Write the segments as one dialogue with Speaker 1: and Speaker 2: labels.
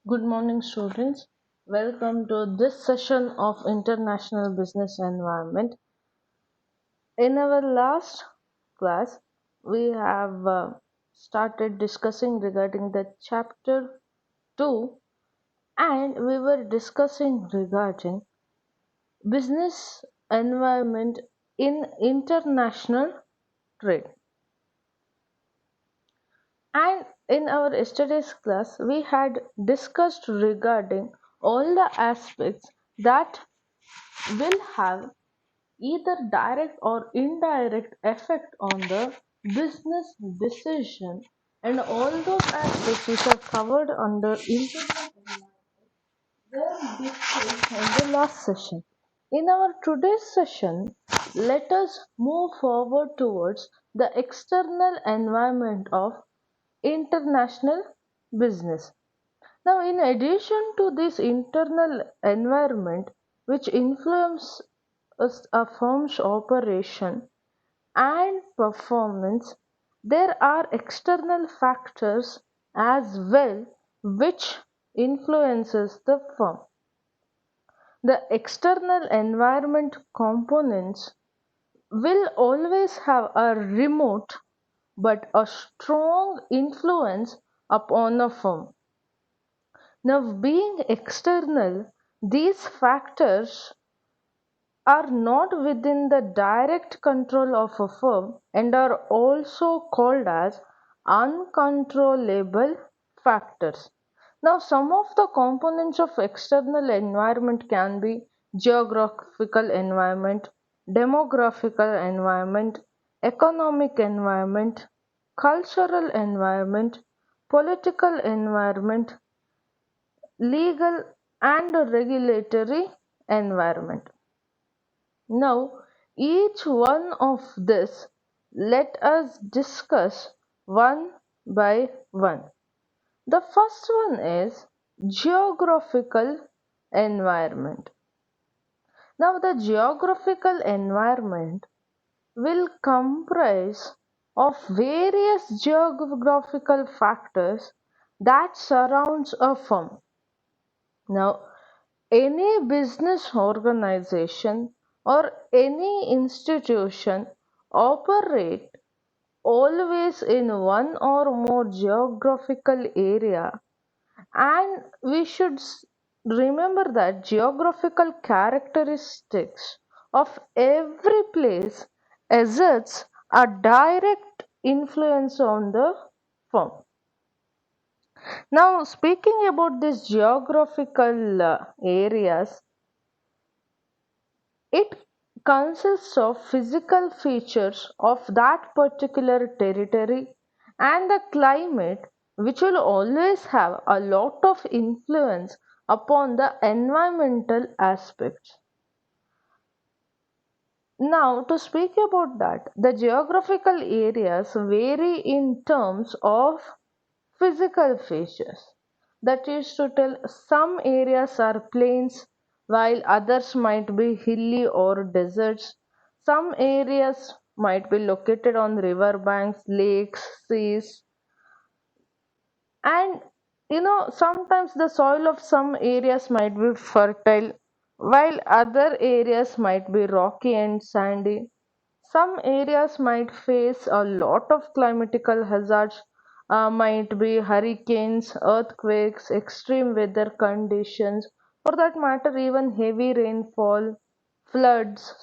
Speaker 1: Good morning, students. Welcome to this session of International Business Environment. In our last class, we have started discussing regarding the chapter 2, and we were discussing regarding business environment in international trade. And in our yesterday's class, we had discussed regarding all the aspects that will have either direct or indirect effect on the business decision, and all those aspects which are covered under internal environment were discussed in the last session. In our today's session, let us move forward towards the external environment of international business. Now, in addition to this internal environment, which influences a firm's operation and performance, there are external factors as well which influences the firm. The external environment components will always have a remote but a strong influence upon a firm. Now, being external, these factors are not within the direct control of a firm and are also called as uncontrollable factors. Now, some of the components of external environment can be geographical environment, demographical environment, economic environment, cultural environment, political environment, legal and regulatory environment. Now, each one of this, let us discuss one by one. The first one is geographical environment. Now, the geographical environment will comprise of various geographical factors that surrounds a firm. Now, any business organization or any institution operate always in one or more geographical area, and we should remember that geographical characteristics of every place exerts a direct influence on the firm. Now, speaking about these geographical areas, it consists of physical features of that particular territory and the climate, which will always have a lot of influence upon the environmental aspects. Now, to speak about that, the geographical areas vary in terms of physical features. That is to tell, some areas are plains while others might be hilly or deserts. Some areas might be located on river banks, lakes, seas, and sometimes the soil of some areas might be fertile while other areas might be rocky and sandy. Some areas might face a lot of climatical hazards, might be hurricanes, earthquakes, extreme weather conditions, for that matter, even heavy rainfall, floods,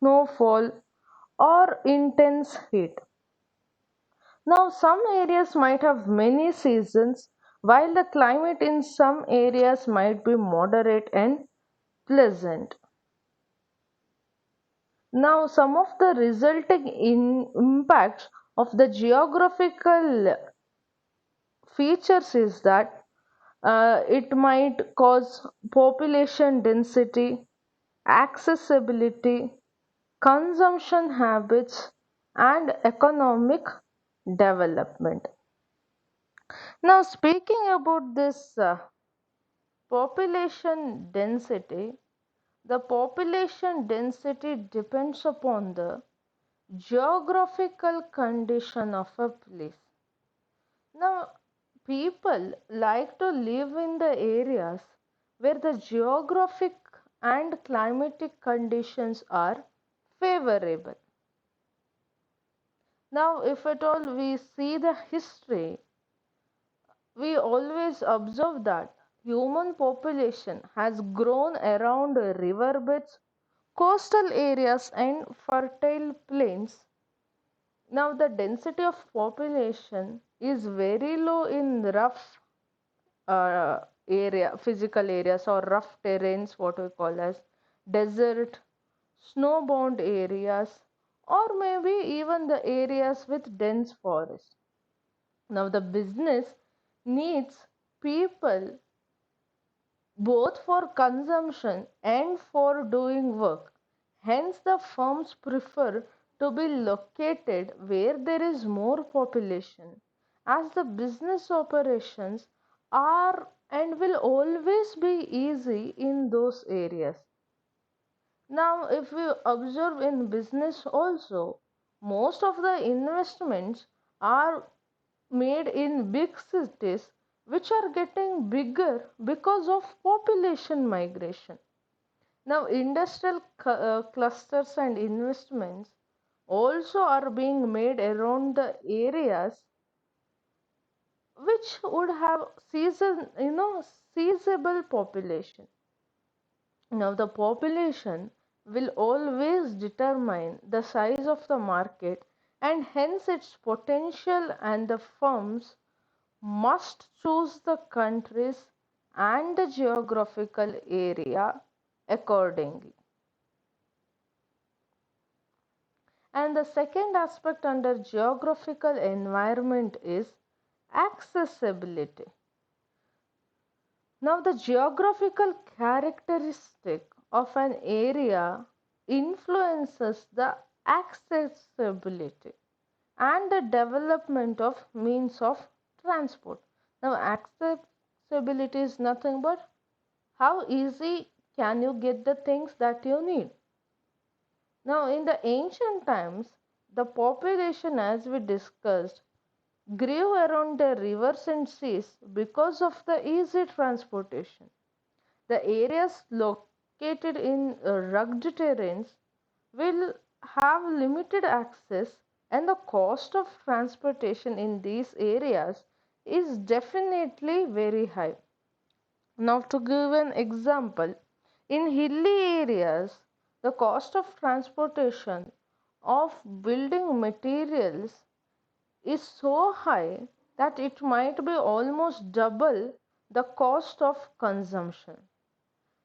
Speaker 1: snowfall, or intense heat. Now, some areas might have many seasons, while the climate in some areas might be moderate and pleasant. Now, some of the resulting impacts of the geographical features is that it might cause population density, accessibility, consumption habits, and economic development. Now, speaking about this population density, the population density depends upon the geographical condition of a place. Now, People like to live in the areas where the geographic and climatic conditions are favorable. Now, if at all we see the history, we always observe that human population has grown around riverbeds, coastal areas, and fertile plains. Now, the density of population is very low in rough physical areas or rough terrains, what we call as desert, snowbound areas, or maybe even the areas with dense forest. Now, the business needs people both for consumption and for doing work. Hence, the firms prefer to be located where there is more population, as the business operations are and will always be easy in those areas. Now, if we observe in business also, most of the investments are made in big cities which are getting bigger because of population migration. Now, industrial clusters and investments also are being made around the areas which would have seizable population. Now, the population will always determine the size of the market and hence its potential, and the firms must choose the countries and the geographical area accordingly. And the second aspect under geographical environment is accessibility. Now, the geographical characteristic of an area influences the accessibility and the development of means of transport. Now, accessibility is nothing but how easy can you get the things that you need. Now, in the ancient times, the population, as we discussed, grew around the rivers and seas because of the easy transportation. The areas located in rugged terrains will have limited access, and the cost of transportation in these areas is definitely very high. Now, to give an example, in hilly areas, the cost of transportation of building materials is so high that it might be almost double the cost of consumption.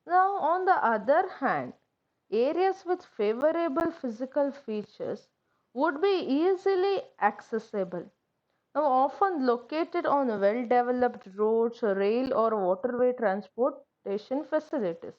Speaker 1: Now, on the other hand, areas with favorable physical features would be easily accessible. Now, often located on well developed roads, rail, or waterway transportation facilities.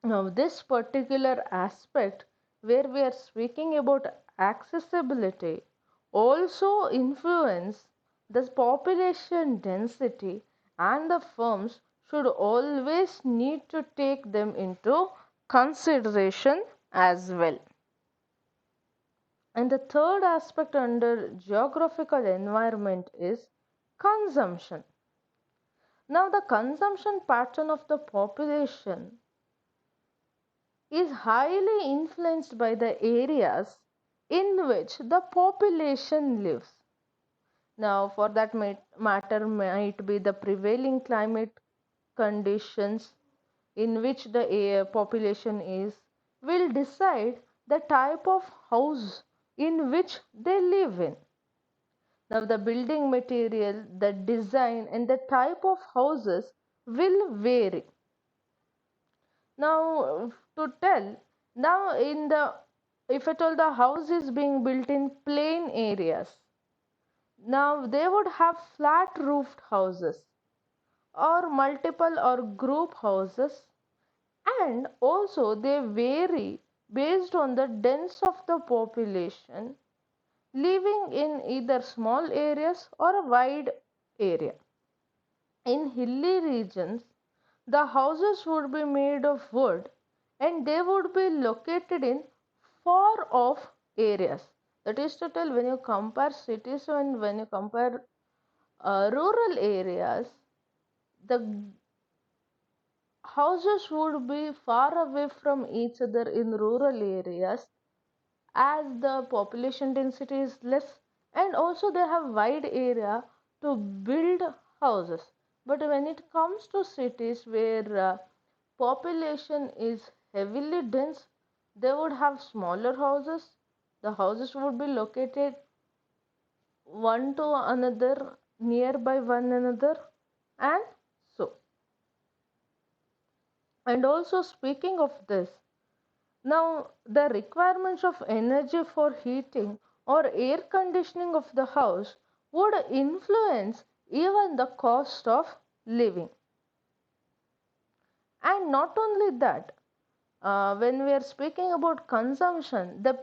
Speaker 1: Now, this particular aspect where we are speaking about accessibility also influence the population density, and the firms should always need to take them into consideration as well. And the third aspect under geographical environment is consumption. Now, the consumption pattern of the population is highly influenced by the areas in which the population lives. Now, for that matter, might be the prevailing climate conditions in which the population is, will decide the type of house in which they live in. Now, the building material, the design, and the type of houses will vary. Now, to tell, now in the if at all the house is being built in plain areas, now they would have flat roofed houses or multiple or group houses, and also they vary based on the density of the population living in either small areas or a wide area. In hilly regions, the houses would be made of wood and they would be located in far off areas. That is to tell, when you compare cities and when you compare rural areas, the houses would be far away from each other in rural areas as the population density is less, and also they have wide area to build houses. But when it comes to cities where population is heavily dense, they would have smaller houses. The houses would be located one to another, nearby one another, and so. And also, speaking of this, now the requirements of energy for heating or air conditioning of the house would influence even the cost of living. And not only that, when we are speaking about consumption, the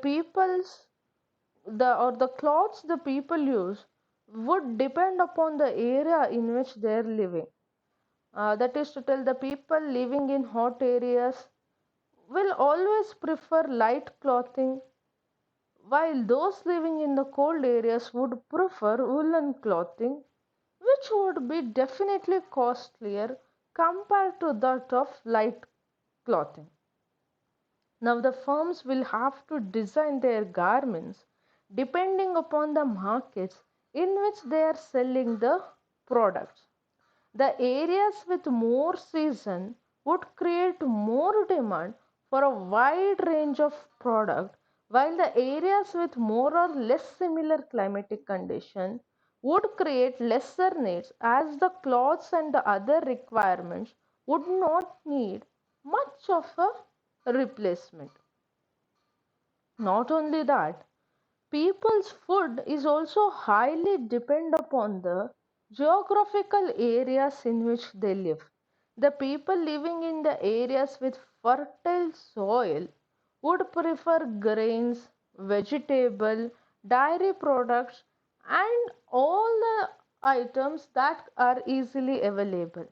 Speaker 1: clothes the people use would depend upon the area in which they are living. That is to tell, the people living in hot areas will always prefer light clothing, while those living in the cold areas would prefer woolen clothing, which would be definitely costlier compared to that of light clothing. Now, the firms will have to design their garments depending upon the markets in which they are selling the products. The areas with more season would create more demand for a wide range of product, while the areas with more or less similar climatic condition would create lesser needs, as the clothes and the other requirements would not need much of a replacement. Not only that, people's food is also highly depend upon the geographical areas in which they live. The people living in the areas with fertile soil would prefer grains, vegetable, dairy products, and all the items that are easily available.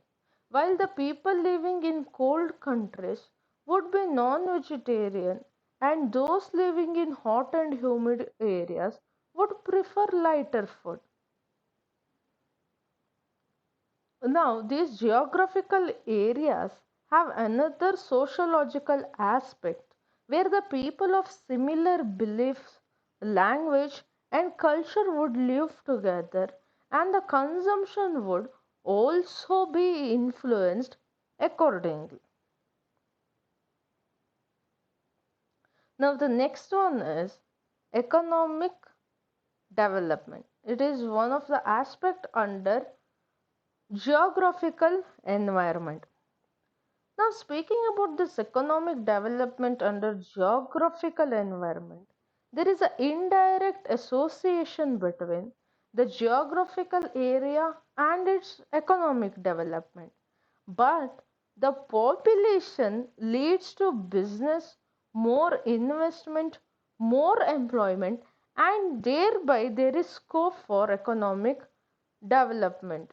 Speaker 1: While the people living in cold countries would be non-vegetarian, and those living in hot and humid areas would prefer lighter food. Now, these geographical areas have another sociological aspect where the people of similar beliefs, language, and culture would live together, and the consumption would also be influenced accordingly. Now, the next one is economic development. It is one of the aspect under geographical environment. Now, speaking about this economic development under geographical environment, there is an indirect association between the geographical area and its economic development. But the population leads to business, more investment, more employment, and thereby there is scope for economic development.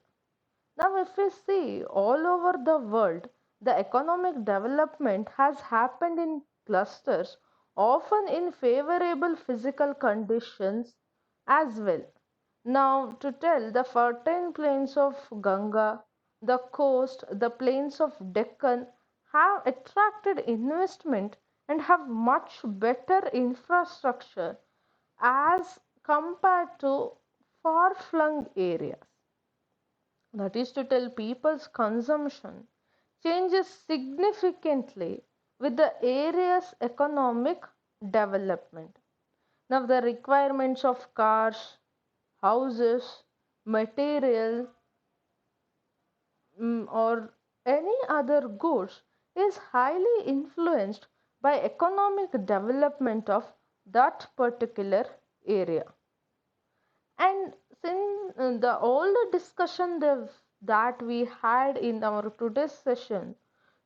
Speaker 1: Now, if we see all over the world, the economic development has happened in clusters, often in favorable physical conditions as well. Now, to tell, the fertile plains of Ganga, the coast, the plains of Deccan have attracted investment and have much better infrastructure as compared to far flung areas. That is to tell, people's consumption changes significantly with the area's economic development. Now, the requirements of cars, houses, material, or any other goods is highly influenced by economic development of that particular area. And since the all the discussion that we had in our today's session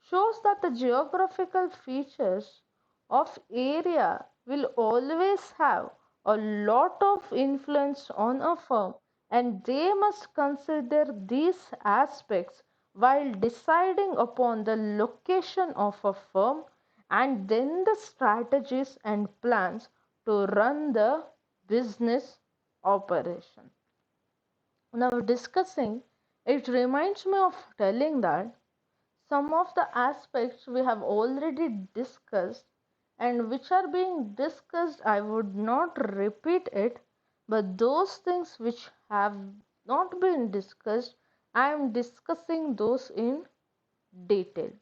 Speaker 1: shows that the geographical features of area will always have a lot of influence on a firm, and they must consider these aspects while deciding upon the location of a firm and then the strategies and plans to run the business operation. Now, discussing it reminds me of telling that some of the aspects we have already discussed and which are being discussed, I would not repeat it, but those things which have not been discussed, I am discussing those in detail.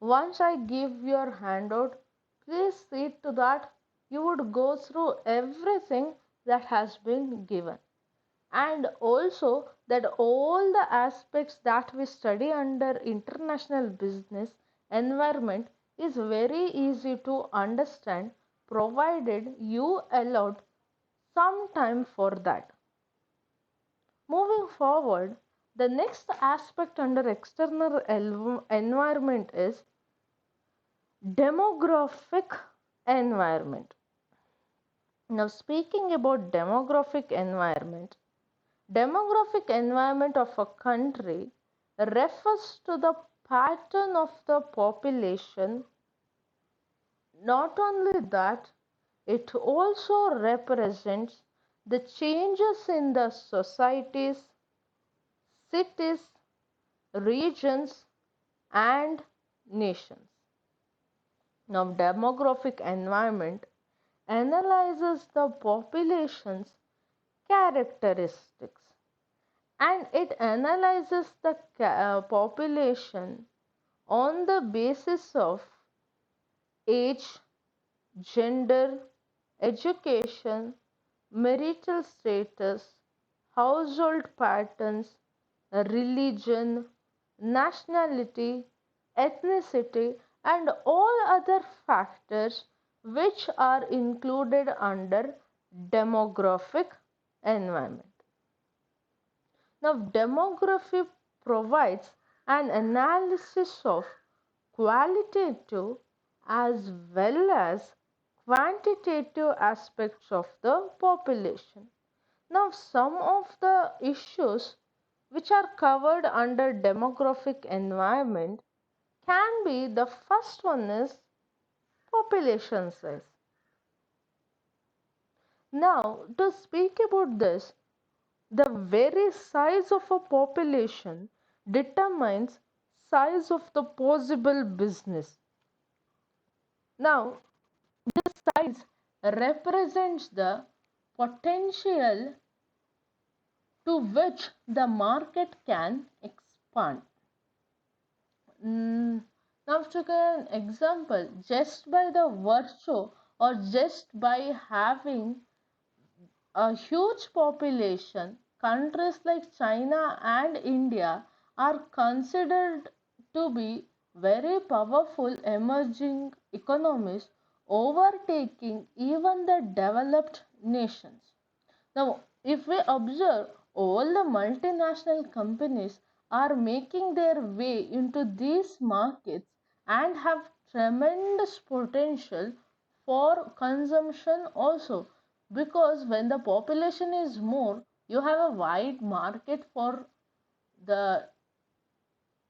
Speaker 1: Once I give your handout, please see to that you would go through everything that has been given, and also that all the aspects that we study under international business environment is very easy to understand provided you allowed some time for that. Moving forward, the next aspect under external environment is demographic environment. Now, speaking about demographic environment of a country refers to the pattern of the population. Not only that, it also represents the changes in the societies, cities, regions, and nations. Now, demographic environment analyzes the population's characteristics, and it analyzes the population on the basis of age, gender, education, marital status, household patterns, religion, nationality, ethnicity, and all other factors which are included under demographic environment. Now, demography provides an analysis of qualitative as well as quantitative aspects of the population. Now, some of the issues which are covered under demographic environment can be, the first one is population size. Now, to speak about this, the very size of a population determines size of the possible business. Now, this size represents the potential to which the market can expand. Now, to give an example, just by the virtue or just by having a huge population, countries like China and India are considered to be very powerful emerging economies, overtaking even the developed nations. Now, if we observe, all the multinational companies are making their way into these markets and have tremendous potential for consumption also, because when the population is more, you have a wide market for the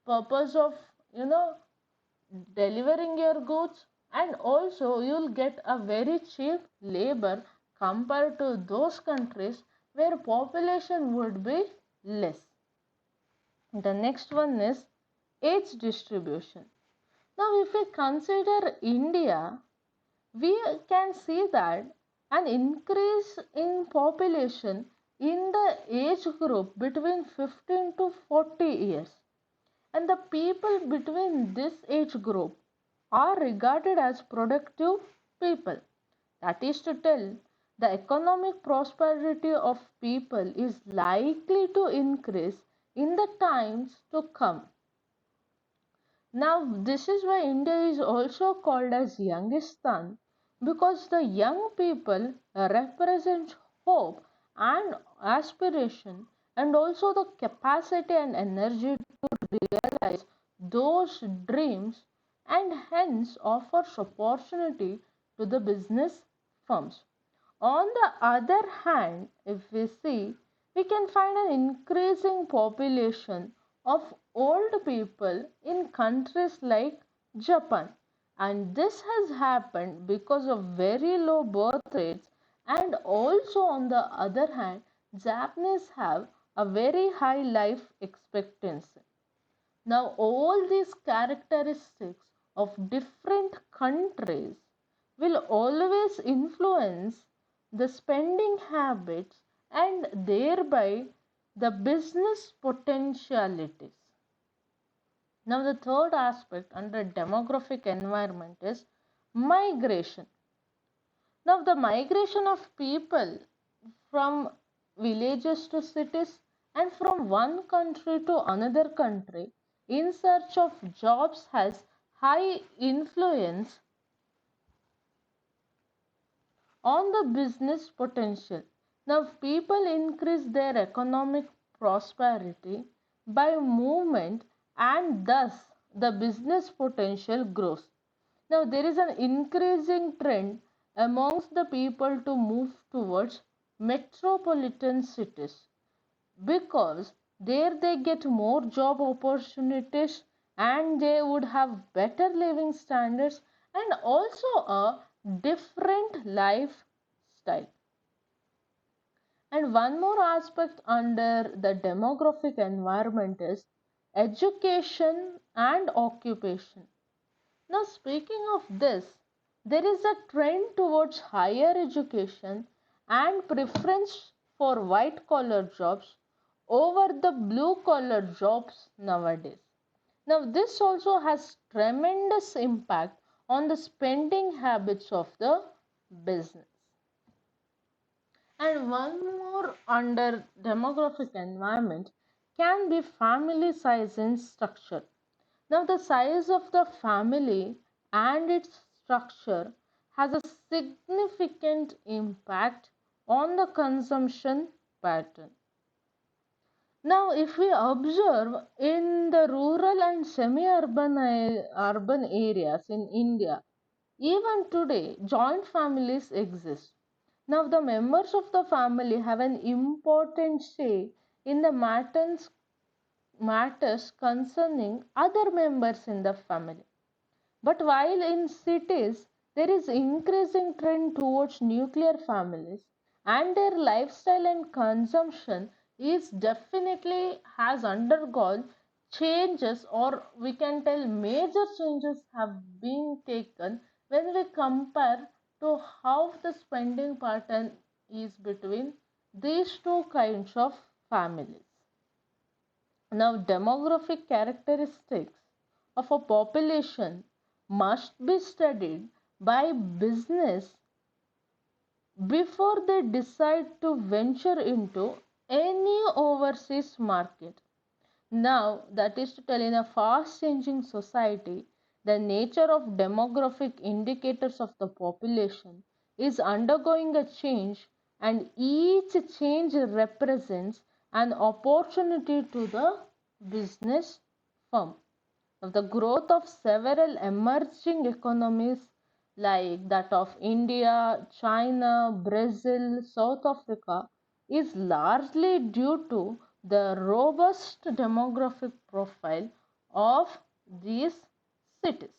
Speaker 1: purpose of, you know, delivering your goods, and also you'll get a very cheap labor compared to those countries where population would be less. The next one is age distribution. Now, if we consider India, we can see that an increase in population in the age group between 15 to 40 years, and the people between this age group are regarded as productive people. That is to tell, the economic prosperity of people is likely to increase in the times to come. Now, this is why India is also called as Youngistan, because the young people represent hope and aspiration, and also the capacity and energy to realize those dreams, and hence offers opportunity to the business firms. On the other hand, if we see, we can find an increasing population of old people in countries like Japan, and this has happened because of very low birth rates, and also on the other hand, Japanese have a very high life expectancy. Now, all these characteristics of different countries will always influence the spending habits and thereby the business potentialities. Now, the third aspect under demographic environment is migration. Now, the migration of people from villages to cities and from one country to another country in search of jobs has high influence on the business potential. Now, people increase their economic prosperity by movement and thus the business potential grows. Now, there is an increasing trend amongst the people to move towards metropolitan cities because there they get more job opportunities and they would have better living standards and also a different lifestyle. And one more aspect under the demographic environment is education and occupation. Now, speaking of this, there is a trend towards higher education and preference for white collar jobs over the blue collar jobs nowadays. Now, this also has tremendous impact on the spending habits of the business. And one more under demographic environment can be family size and structure. Now, the size of the family and its structure has a significant impact on the consumption pattern. Now, if we observe in the rural and semi-urban urban areas in India, even today, joint families exist. Now, the members of the family have an important say in the matters concerning other members in the family. But while in cities there is increasing trend towards nuclear families and their lifestyle and consumption is definitely has undergone changes, or we can tell major changes have been taken when we compare to how the spending pattern is between these two kinds of families. Now, demographic characteristics of a population must be studied by business before they decide to venture into any overseas market. Now, that is to tell, in a fast changing society, the nature of demographic indicators of the population is undergoing a change, and each change represents an opportunity to the business firm. The growth of several emerging economies like that of India, China, Brazil, South Africa is largely due to the robust demographic profile of these cities.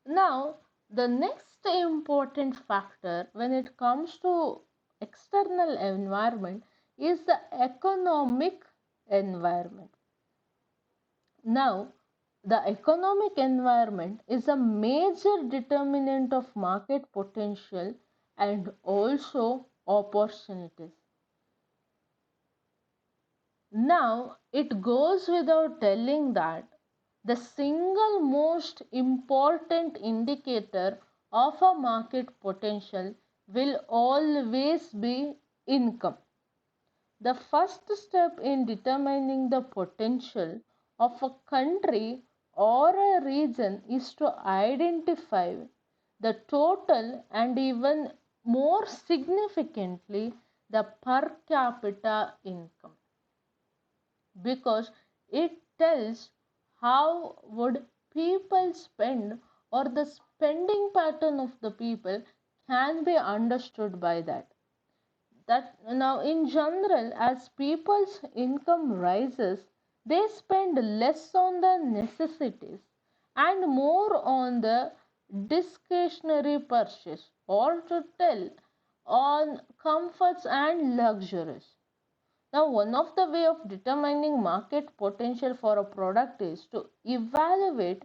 Speaker 1: Now, the next important factor when it comes to external environment is the economic environment. Now, the economic environment is a major determinant of market potential and also opportunities. Now, it goes without telling that the single most important indicator of a market potential will always be income. The first step in determining the potential of a country or a region is to identify the total and even more significantly the per capita income, because it tells how would people spend, or the spending pattern of the people can be understood by that. Now, in general, as people's income rises, they spend less on the necessities and more on the discretionary purchase, or to tell on comforts and luxuries. Now, one of the way of determining market potential for a product is to evaluate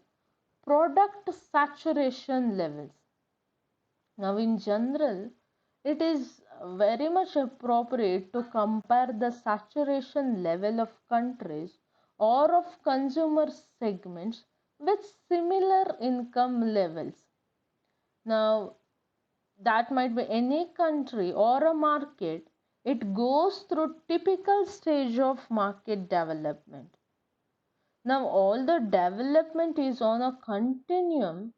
Speaker 1: product saturation levels. Now, in general, it is very much appropriate to compare the saturation level of countries or of consumer segments with similar income levels. Now, that might be any country or a market. It goes through typical stage of market development. Now, all the development is on a continuum.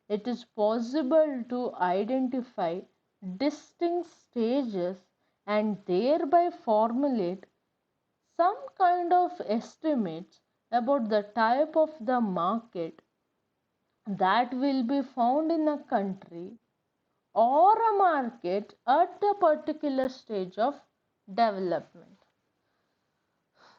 Speaker 1: It is possible to identify distinct stages and thereby formulate some kind of estimates about the type of the market that will be found in a country or a market at a particular stage of development.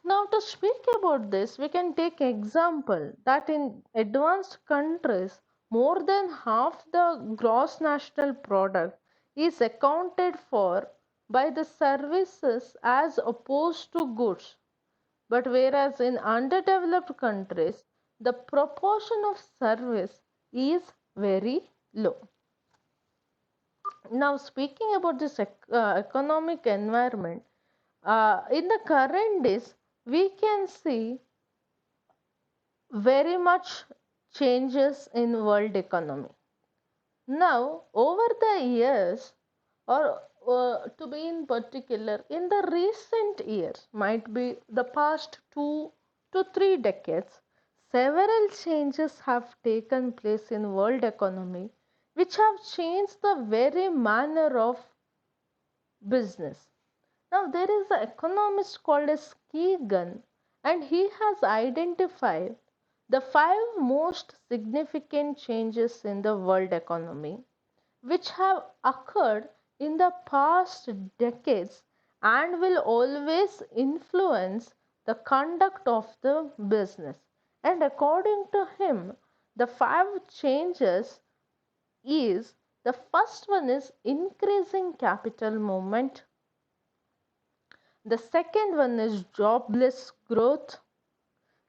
Speaker 1: Now, to speak about this, we can take example that in advanced countries, more than half the gross national product is accounted for by the services as opposed to goods. But whereas in underdeveloped countries, the proportion of service is very low. Now, speaking about this economic environment, in the current days, we can see very much changes in world economy. Now, over the years, or to be in particular, in the recent years, might be the past 2 to 3 decades, several changes have taken place in world economy, which have changed the very manner of business. Now, there is an economist called as Keegan, and he has identified the 5 most significant changes in the world economy which have occurred in the past decades and will always influence the conduct of the business. And according to him, the 5 changes is, the first one is increasing capital movement. The second one is jobless growth.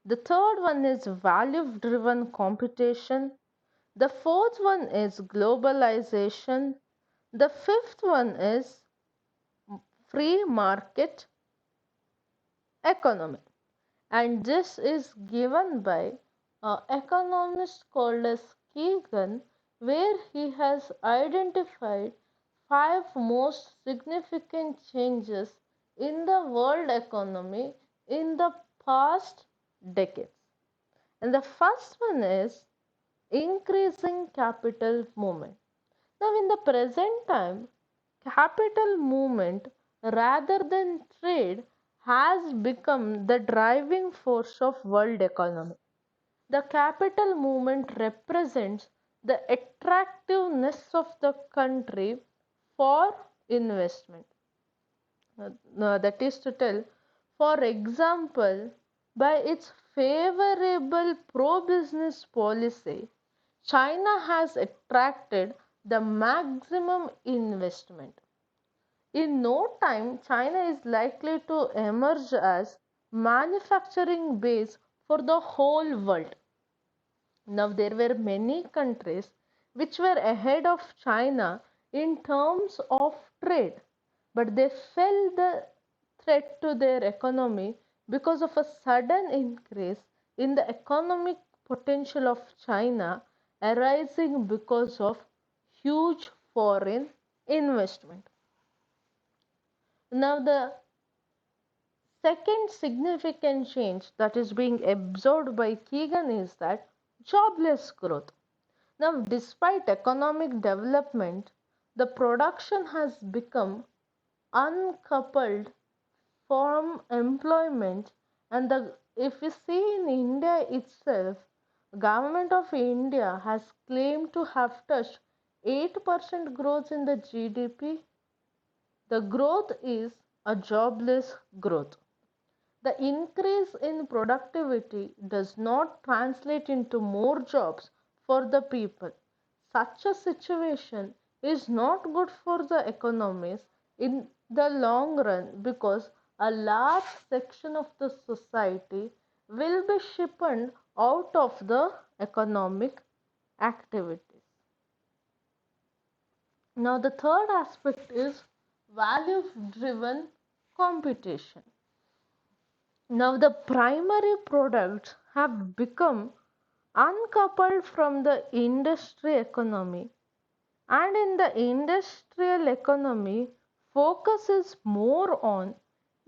Speaker 1: The third one is value driven competition. The fourth one is globalization. The fifth one is free market economy. And this is given by an economist called as Keegan, where he has identified 5 most significant changes in the world economy in the past decades. And the first one is increasing capital movement. Now, in the present time, capital movement rather than trade has become the driving force of world economy. The capital movement represents the attractiveness of the country for investment. That is to tell, for example, by its favorable pro-business policy, China has attracted the maximum investment. In no time, China is likely to emerge as manufacturing base for the whole world. Now, there were many countries which were ahead of China in terms of trade, but they felt the threat to their economy because of a sudden increase in the economic potential of China arising because of huge foreign investment. Now, the second significant change that is being observed by Keegan is that jobless growth. Now, despite economic development, the production has become uncoupled from employment, and if we see in India itself, government of India has claimed to have touched 8% growth in the GDP. The growth is a jobless growth. The increase in productivity does not translate into more jobs for the people. Such a situation is not good for the economies in the long run, because a large section of the society will be shipped out of the economic activities. Now, the third aspect is value driven competition. Now, the primary products have become uncoupled from the industry economy, and in the industrial economy, focus is more on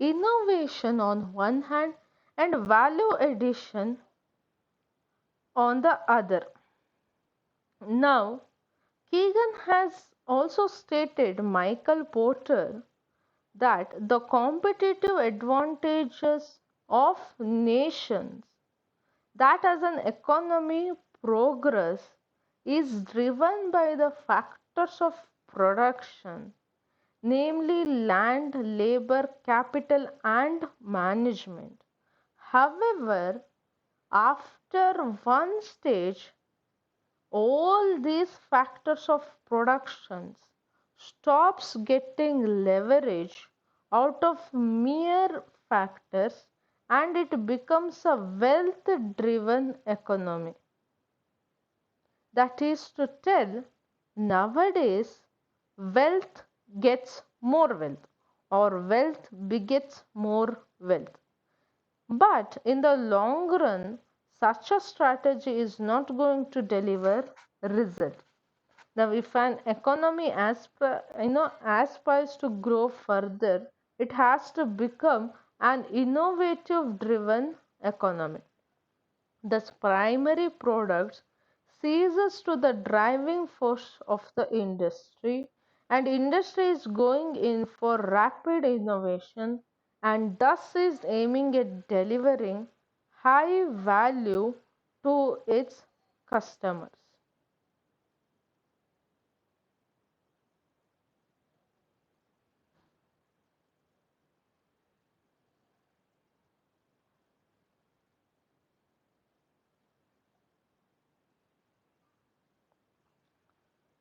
Speaker 1: innovation on one hand and value addition on the other. Now, Keegan has also stated, Michael Porter, that the competitive advantages of nations, that as an economy progress is driven by the factors of production, namely land, labor, capital, and management. However, after one stage, all these factors of productions stops getting leverage out of mere factors, and it becomes a wealth driven economy. That is to tell, nowadays wealth gets more wealth, or wealth begets more wealth. But in the long run, such a strategy is not going to deliver result. Now, if an economy aspires to grow further, it has to become an innovative driven economy. Thus, primary products ceases to the driving force of the industry, and industry is going in for rapid innovation, and thus is aiming at delivering high value to its customers.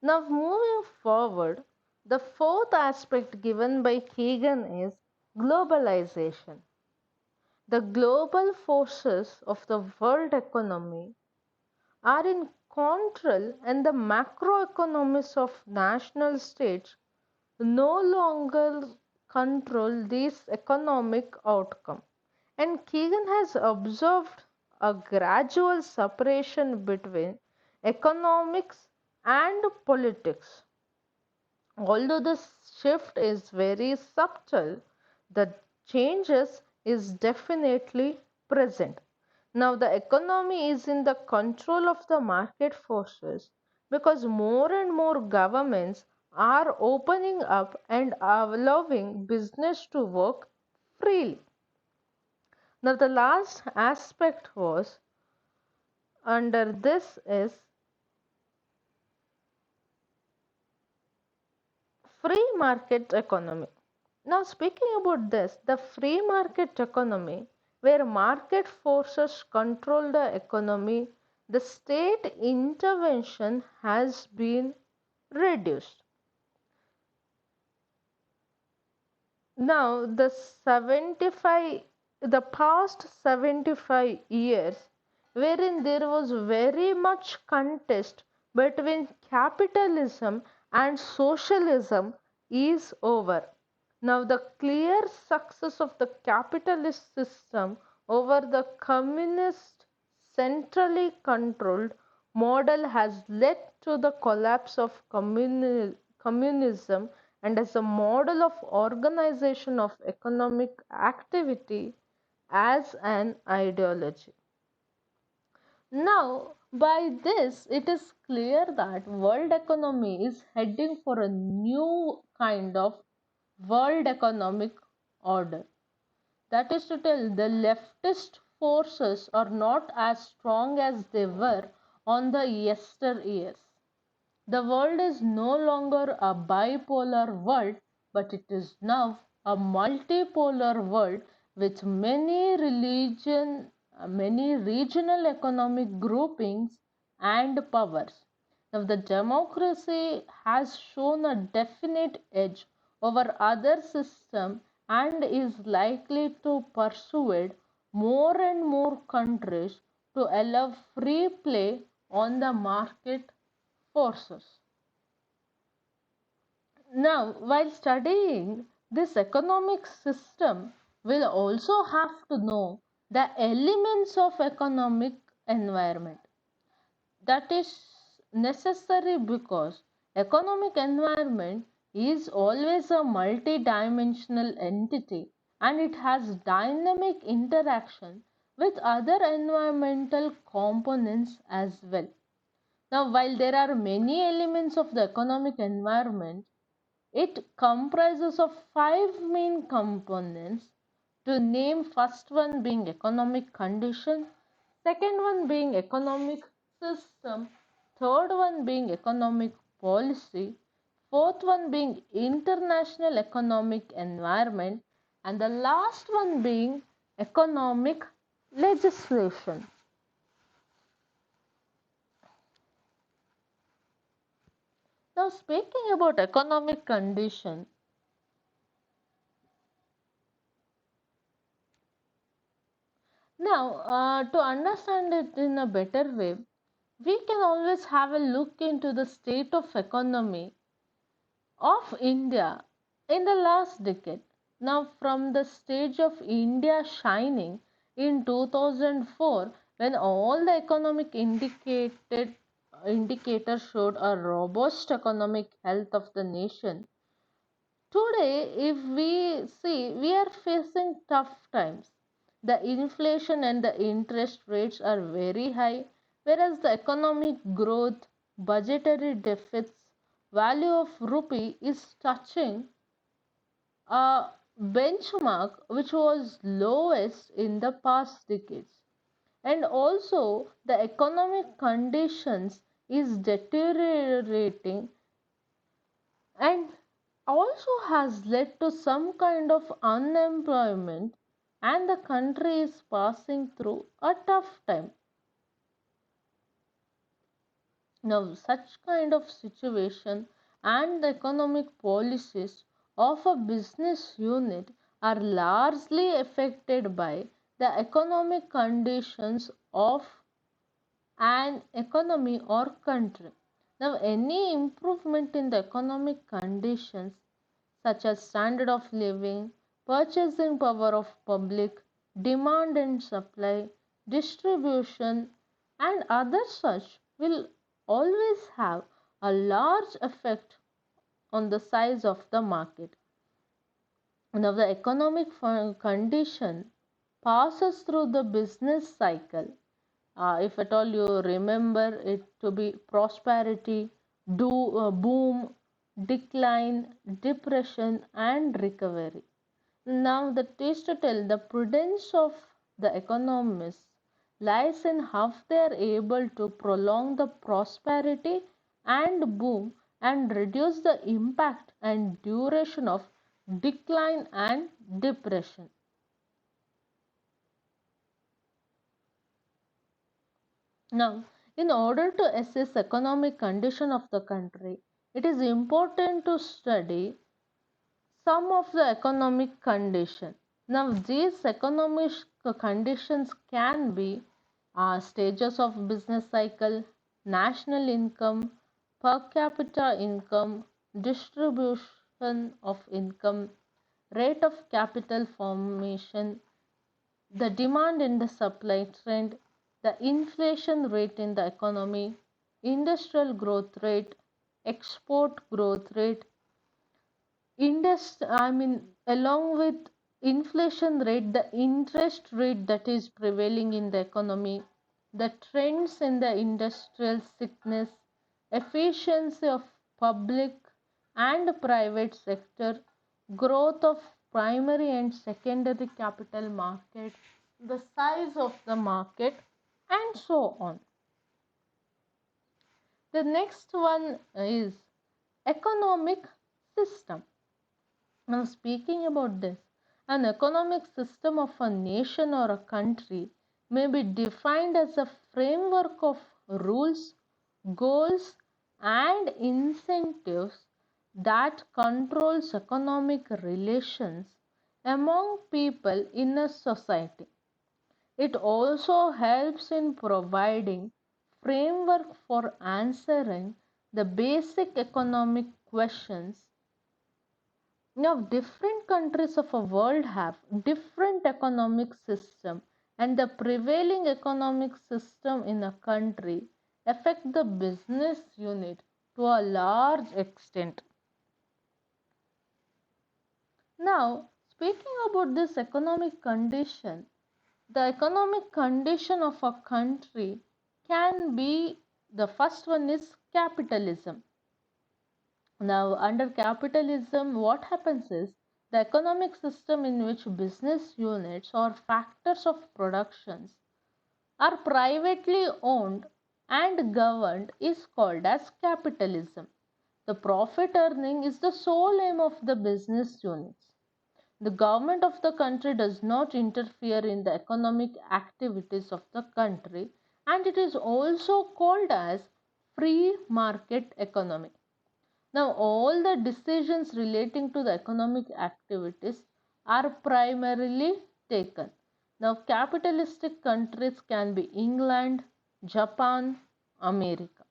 Speaker 1: Now, moving forward, the fourth aspect given by Keegan is globalization. The global forces of the world economy are in control, and the macroeconomies of national states no longer control these economic outcomes. And Keegan has observed a gradual separation between economics and politics. Although this shift is very subtle, the changes is definitely present. Now the economy is in the control of the market forces, because more and more governments are opening up and allowing business to work freely. Now the last aspect was under this is free market economy. Now, speaking about this, the free market economy, where market forces control the economy, the state intervention has been reduced. Now, the past 75 years, wherein there was very much contest between capitalism and socialism, is over. Now, the clear success of the capitalist system over the communist centrally controlled model has led to the collapse of communism, and as a model of organization of economic activity as an ideology. Now, by this, it is clear that world economy is heading for a new kind of world economic order. That is to tell, the leftist forces are not as strong as they were on the yesteryears. The world is no longer a bipolar world, but it is now a multipolar world with many regional economic groupings and powers. Now, the democracy has shown a definite edge over other systems and is likely to persuade more and more countries to allow free play on the market forces. Now, while studying this economic system, we'll also have to know the elements of economic environment. That is necessary because economic environment is always a multi-dimensional entity and it has dynamic interaction with other environmental components as well. Now, while there are many elements of the economic environment, it comprises of five main components to name. First one being economic condition, second one being economic system, third one being economic policy, fourth one being international economic environment, and the last one being economic legislation. Now, speaking about economic condition, now, to understand it in a better way, we can always have a look into the state of economy of India in the last decade. Now, from the stage of India shining in 2004, when all the economic indicators showed a robust economic health of the nation, today, if we see, we are facing tough times. The inflation and the interest rates are very high, whereas the economic growth, budgetary deficits, value of rupee is touching a benchmark which was lowest in the past decades. And also, the economic conditions is deteriorating and also has led to some kind of unemployment, and the country is passing through a tough time. Now, such kind of situation and the economic policies of a business unit are largely affected by the economic conditions of an economy or country. Now, any improvement in the economic conditions such as standard of living, purchasing power of public, demand and supply, distribution, and other such will always have a large effect on the size of the market. Now, the economic condition passes through the business cycle. If at all you remember it to be prosperity, boom, decline, depression, and recovery. Now, the taste to tell the prudence of the economists lies in how they are able to prolong the prosperity and boom and reduce the impact and duration of decline and depression. Now, in order to assess economic condition of the country, it is important to study some of the economic condition. Now, these economic conditions can be stages of business cycle, national income, per capita income, distribution of income, rate of capital formation, the demand and the supply trend, the inflation rate in the economy, industrial growth rate, export growth rate, along with inflation rate, the interest rate that is prevailing in the economy, the trends in the industrial sickness, efficiency of public and private sector, growth of primary and secondary capital market, the size of the market, and so on. The next one is economic system. Now, speaking about this, an economic system of a nation or a country may be defined as a framework of rules, goals, and incentives that controls economic relations among people in a society. It also helps in providing framework for answering the basic economic questions. Now, different countries of a world have different economic system, and the prevailing economic system in a country affect the business unit to a large extent. Now, speaking about this economic condition, the economic condition of a country can be, the first one is capitalism. Now, under capitalism, what happens is the economic system in which business units or factors of productions are privately owned and governed is called as capitalism. The profit earning is the sole aim of the business units. The government of the country does not interfere in the economic activities of the country, and it is also called as free market economy. Now, all the decisions relating to the economic activities are primarily taken. Now, capitalistic countries can be England, Japan, America.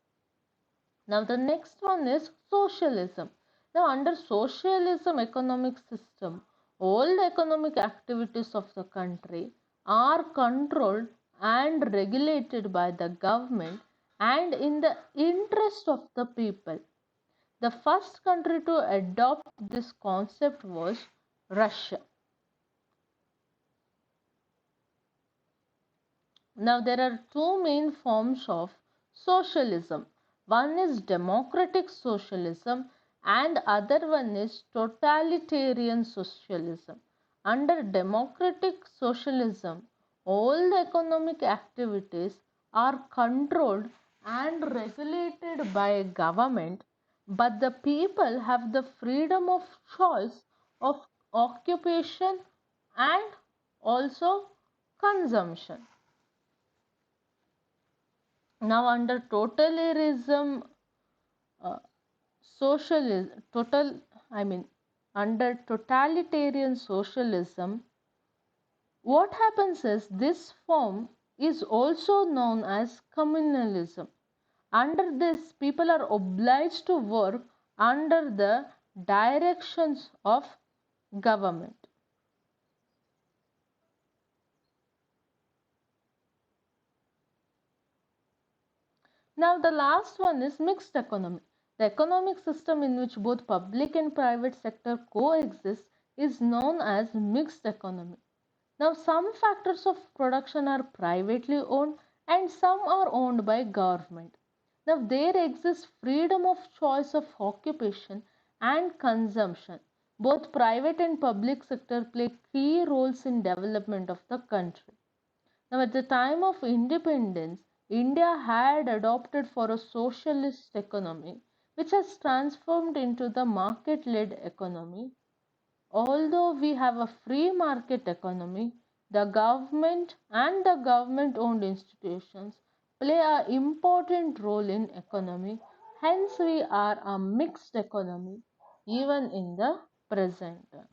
Speaker 1: Now, the next one is socialism. Now, under socialism economic system, all the economic activities of the country are controlled and regulated by the government and in the interest of the people. The first country to adopt this concept was Russia. Now, there are two main forms of socialism. One is democratic socialism and other one is totalitarian socialism. Under democratic socialism, all the economic activities are controlled and regulated by a government, but the people have the freedom of choice of occupation and also consumption. Now, under totalitarianism, uh, socialism, under totalitarian socialism, what happens is this form is also known as communalism. Under this, people are obliged to work under the directions of government. Now, the last one is mixed economy. The economic system in which both public and private sector coexist is known as mixed economy. Now, some factors of production are privately owned and some are owned by government. Now, there exists freedom of choice of occupation and consumption. Both private and public sector play key roles in development of the country. Now, at the time of independence, India had adopted for a socialist economy, which has transformed into the market led economy. Although we have a free market economy, the government and the government owned institutions play an important role in economy. Hence, we are a mixed economy even in the present times.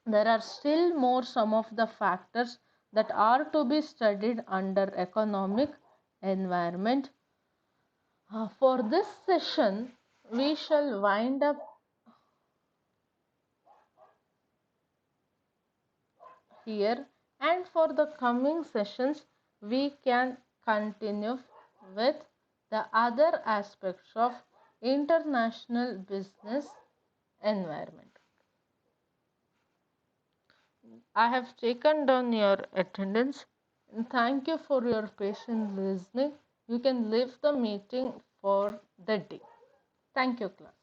Speaker 1: There are still more some of the factors that are to be studied under economic environment. For this session, we shall wind up here, and for the coming sessions, we can continue with the other aspects of international business environment. I have taken down your attendance. Thank you for your patient listening. You can leave the meeting for the day. Thank you, class.